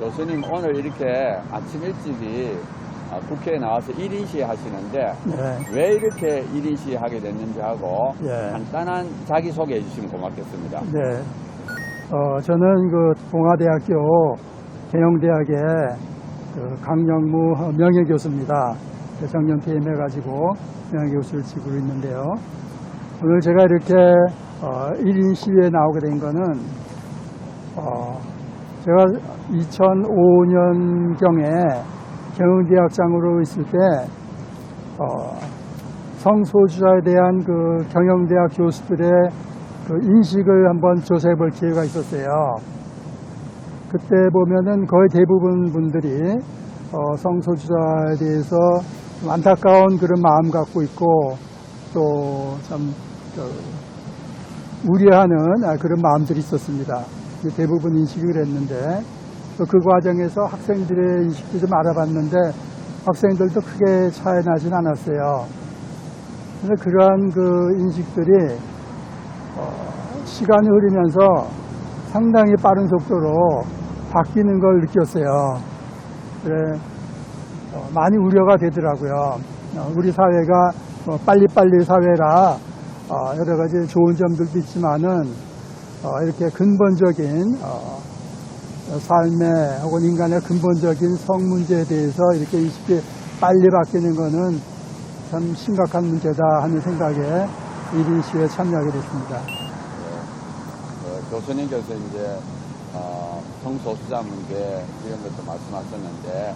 교수님 오늘 이렇게 아침 일찍이 국회에 나와서 1인 시위 하시는데 네. 왜 이렇게 1인 시위 하게 됐는지 하고 예. 간단한 자기소개해 주시면 고맙겠습니다. 네. 저는 그 동아대학교 경영대학의 그 강영무 명예교수입니다. 정년 퇴임해가지고 명예교수를 지고 있는데요. 오늘 제가 이렇게 1인 시위에 나오게 된 거는 제가 2005년경에 경영대학장으로 있을 때 성소수자에 대한 그 경영대학 교수들의 그 인식을 한번 조사해 볼 기회가 있었어요. 그때 보면은 거의 대부분 분들이 성소수자에 대해서 좀 안타까운 그런 마음 갖고 있고 또 참 우려하는 그런 마음들이 있었습니다. 대부분 인식이 그랬는데 또 그 과정에서 학생들의 인식도 좀 알아봤는데 학생들도 크게 차이 나진 않았어요. 그래서 그러한 그 인식들이 시간이 흐르면서 상당히 빠른 속도로 바뀌는 걸 느꼈어요. 그래 많이 우려가 되더라고요. 우리 사회가 빨리빨리 사회라 여러 가지 좋은 점들도 있지만은 이렇게 근본적인 삶의 혹은 인간의 근본적인 성 문제에 대해서 이렇게 인식이 빨리 바뀌는 것은 참 심각한 문제다 하는 생각에 1인 시위에 참여하게 됐습니다. 교수님께서 이제 성소수자 문제 이런 것도 말씀하셨는데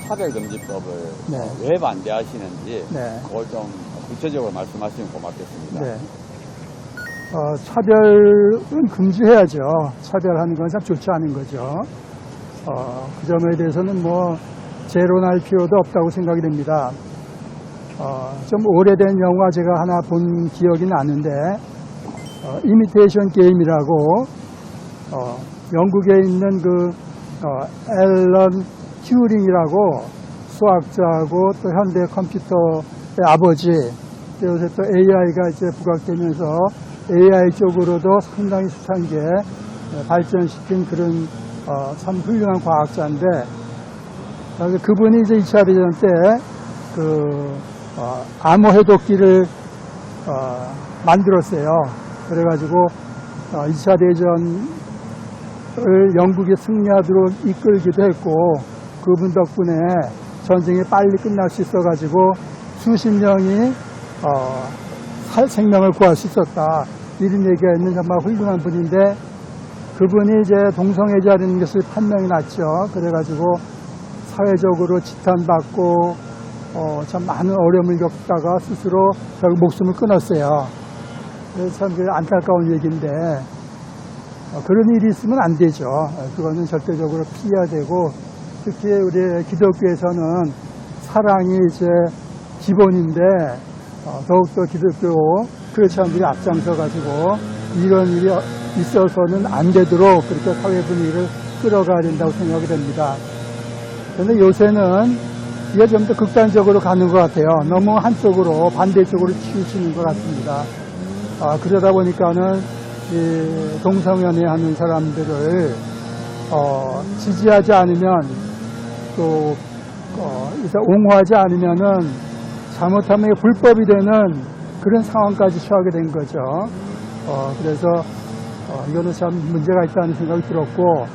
차별금지법을 네. 왜 반대하시는지 네. 그걸 좀 구체적으로 말씀하시면 고맙겠습니다. 네. 차별은 금지해야죠. 차별하는 건 참 좋지 않은 거죠. 그 점에 대해서는 제로날 필요도 없다고 생각이 됩니다. 좀 오래된 영화 제가 하나 본 기억이 나는데, 이미테이션 게임이라고, 영국에 있는 앨런 튜링이라고 수학자하고 또 현대 컴퓨터의 아버지, 요새 또 AI가 이제 부각되면서 AI 쪽으로도 상당히 수상계 발전시킨 그런 참 훌륭한 과학자인데, 그분이 이제 2차 대전 때 암호 해독기를 만들었어요. 그래가지고 2차 대전을 영국이 승리하도록 이끌기도 했고, 그분 덕분에 전쟁이 빨리 끝날 수 있어가지고 수십 명이 생명을 구할 수 있었다. 이런 얘기가 있는 정말 훌륭한 분인데, 그분이 이제 동성애자라는 것을 판명이 났죠. 그래가지고 사회적으로 지탄받고 참 많은 어려움을 겪다가 스스로 결국 목숨을 끊었어요. 그래서 참 안타까운 얘기인데 그런 일이 있으면 안 되죠. 그거는 절대적으로 피해야 되고, 특히 우리 기독교에서는 사랑이 이제 기본인데 더욱더 기독교 크리스천들이 앞장서가지고 이런 일이 있어서는 안 되도록 그렇게 사회 분위기를 끌어가야 된다고 생각이 됩니다. 그런데 요새는 이게 좀 더 극단적으로 가는 것 같아요. 너무 한쪽으로 반대쪽으로 치우치는 것 같습니다. 그러다 보니까는 이 동성연애 하는 사람들을 지지하지 않으면 또 옹호하지 않으면은 잘못하면 불법이 되는 그런 상황까지 처하게 된 거죠. 그래서 이거는 참 문제가 있다는 생각이 들었고,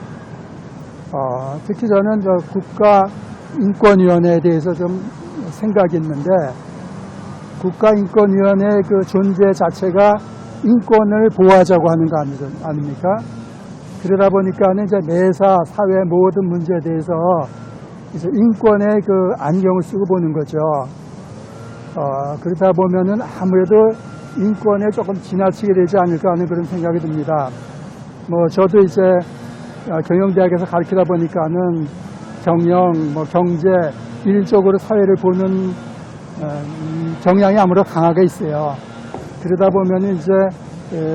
특히 저는 국가인권위원회에 대해서 좀 생각이 있는데, 국가인권위원회의 그 존재 자체가 인권을 보호하자고 하는 거 아닙니까? 그러다 보니까는 이제 매사 사회 모든 문제에 대해서 이제 인권의 그 안경을 쓰고 보는 거죠. 그러다 보면은 아무래도 인권에 조금 지나치게 되지 않을까 하는 그런 생각이 듭니다. 저도 이제 경영대학에서 가르치다 보니까는 경영, 경제, 일적으로 사회를 보는 경향이 아무래도 강하게 있어요. 그러다 보면은 이제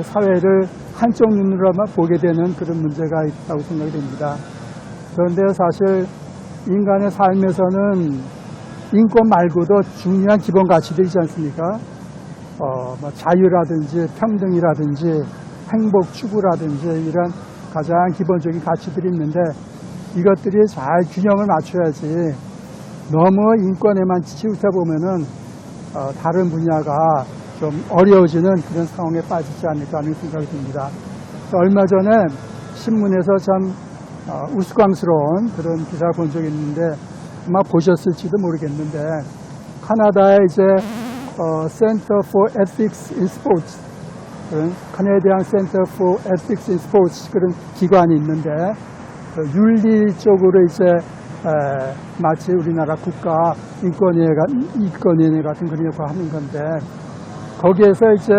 사회를 한쪽 눈으로만 보게 되는 그런 문제가 있다고 생각이 됩니다. 그런데 사실 인간의 삶에서는 인권 말고도 중요한 기본 가치들이 있지 않습니까? 자유라든지 평등이라든지 행복 추구라든지 이런 가장 기본적인 가치들이 있는데, 이것들이 잘 균형을 맞춰야지 너무 인권에만 치우쳐 보면은 다른 분야가 좀 어려워지는 그런 상황에 빠지지 않을까 하는 생각이 듭니다. 얼마 전에 신문에서 참 우스꽝스러운 그런 기사를 본 적이 있는데 아마 보셨을지도 모르겠는데 카나다의 이제 Center for Ethics in Sports 그런 카네디안 Center for Ethics in Sports 그런 기관이 있는데 윤리 쪽으로 이제 마치 우리나라 국가 인권위원회 같은 그런 역할을 하는 건데 거기에서 이제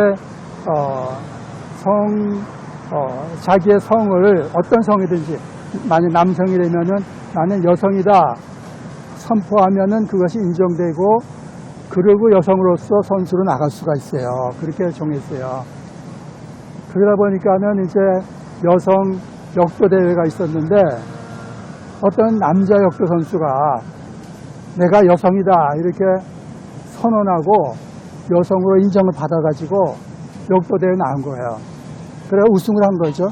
자기의 성을 어떤 성이든지 만약 남성이라면은 나는 여성이다 선포하면은 그것이 인정되고 그리고 여성으로서 선수로 나갈 수가 있어요. 그렇게 정했어요. 그러다 보니까는 이제 여성 역도 대회가 있었는데 어떤 남자 역도 선수가 내가 여성이다 이렇게 선언하고 여성으로 인정을 받아가지고 역도 대회에 나온 거예요. 그래 우승을 한 거죠.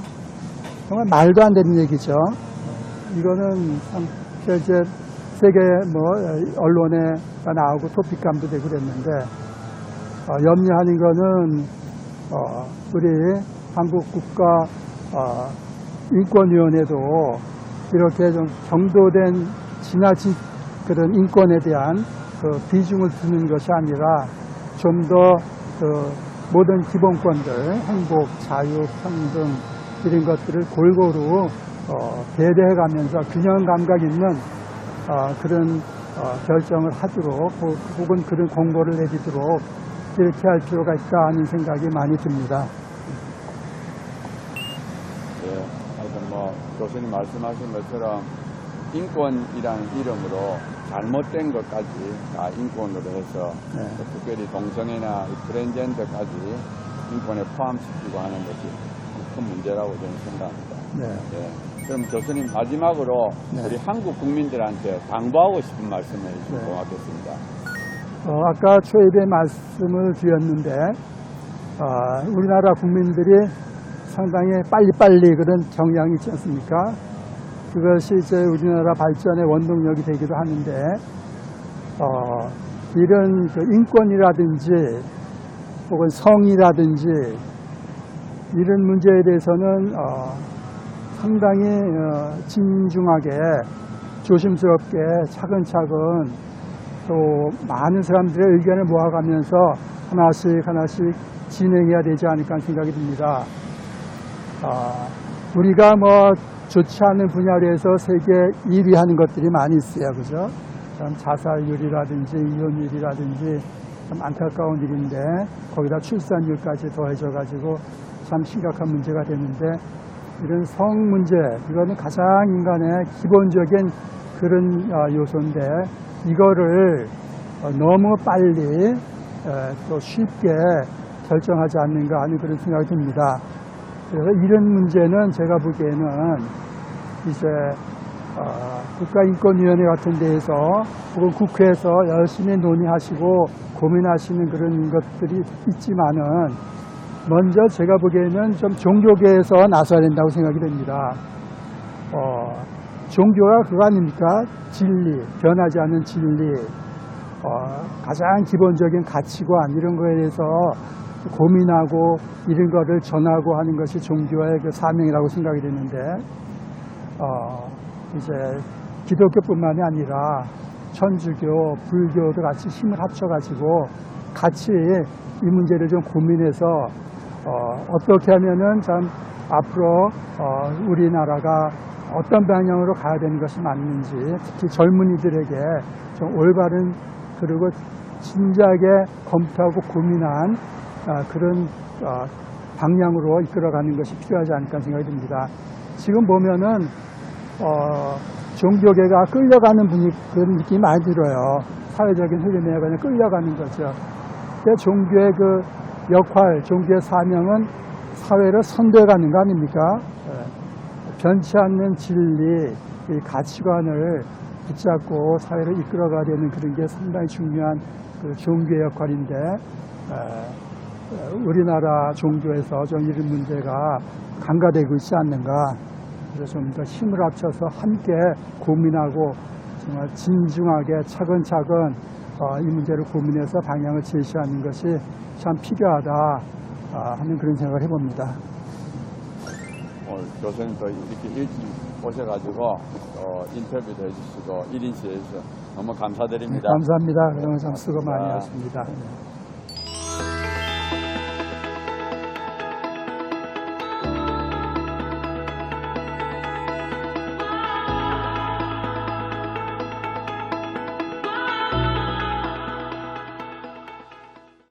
정말 말도 안 되는 얘기죠. 이거는 참 이제 세계 언론에 나오고 토픽감도 되고 그랬는데 염려하는 거는 우리 한국 국가 인권위원회도 이렇게 좀 정도된 지나친 그런 인권에 대한 그 비중을 두는 것이 아니라 좀 더 모든 기본권들, 행복, 자유, 평등 이런 것들을 골고루 배려해가면서 균형 감각 있는 그런 결정을 하도록 혹은 그런 공고를 내리도록 이렇게 할 필요가 있다 하는 생각이 많이 듭니다. 네, 하여튼 교수님 말씀하신 것처럼 인권이라는 이름으로 잘못된 것까지 다 인권으로 해서 특별히 동성애나 트랜스젠더까지 인권에 포함시키고 하는 것이 큰 문제라고 저는 생각합니다. 네. 그럼 교수님 마지막으로 우리 한국 국민들한테 당부하고 싶은 말씀을 해주시면 고맙겠습니다. 아까 초입에 말씀을 드렸는데 우리나라 국민들이 상당히 빨리빨리 그런 경향이 있지 않습니까? 그것이 이제 우리나라 발전의 원동력이 되기도 하는데 이런 그 인권이라든지 혹은 성이라든지 이런 문제에 대해서는 상당히 진중하게 조심스럽게 차근차근 또 많은 사람들의 의견을 모아가면서 하나씩 진행해야 되지 않을까 생각이 듭니다. 우리가 좋지 않은 분야로 해서 세계 1위 하는 것들이 많이 있어요. 그죠? 참 자살률이라든지 이혼율이라든지 참 안타까운 일인데 거기다 출산율까지 더해져가지고 참 심각한 문제가 되는데 이런 성 문제, 이거는 가장 인간의 기본적인 그런 요소인데 이거를 너무 빨리 또 쉽게 결정하지 않는가 하는 그런 생각이 듭니다. 그래서 이런 문제는 제가 보기에는 이제 국가인권위원회 같은 데에서 혹은 국회에서 열심히 논의하시고 고민하시는 그런 것들이 있지만은 먼저 제가 보기에는 좀 종교계에서 나서야 된다고 생각이 됩니다. 종교가 그거 아닙니까? 진리, 변하지 않는 진리, 가장 기본적인 가치관 이런 거에 대해서 고민하고 이런 거를 전하고 하는 것이 종교의 그 사명이라고 생각이 되는데 이제 기독교뿐만이 아니라 천주교, 불교도 같이 힘을 합쳐가지고 같이 이 문제를 좀 고민해서 어떻게 하면은 참 앞으로 우리나라가 어떤 방향으로 가야 되는 것이 맞는지 특히 젊은이들에게 좀 올바른 그리고 진지하게 검토하고 고민한 그런 방향으로 이끌어가는 것이 필요하지 않을까 생각이 듭니다. 지금 보면은 종교계가 끌려가는 그런 느낌이 많이 들어요. 사회적인 흐름에 그냥 끌려가는 거죠. 근데 종교의 그 역할, 종교의 사명은 사회를 선도해가는 거 아닙니까? 변치 않는 진리, 이 가치관을 붙잡고 사회를 이끌어가야 되는 그런 게 상당히 중요한 그 종교의 역할인데 우리나라 종교에서 좀 이런 문제가 간과되고 있지 않는가 그래서 좀 더 힘을 합쳐서 함께 고민하고 정말 진중하게 차근차근 이 문제를 고민해서 방향을 제시하는 것이 참 필요하다 하는 그런 생각을 해봅니다. 교수님도 이렇게 일찍 오셔가지고 인터뷰도 해주시고 1인시에서 너무 감사드립니다. 감사합니다. 그동안 참 수고 많이 하셨습니다.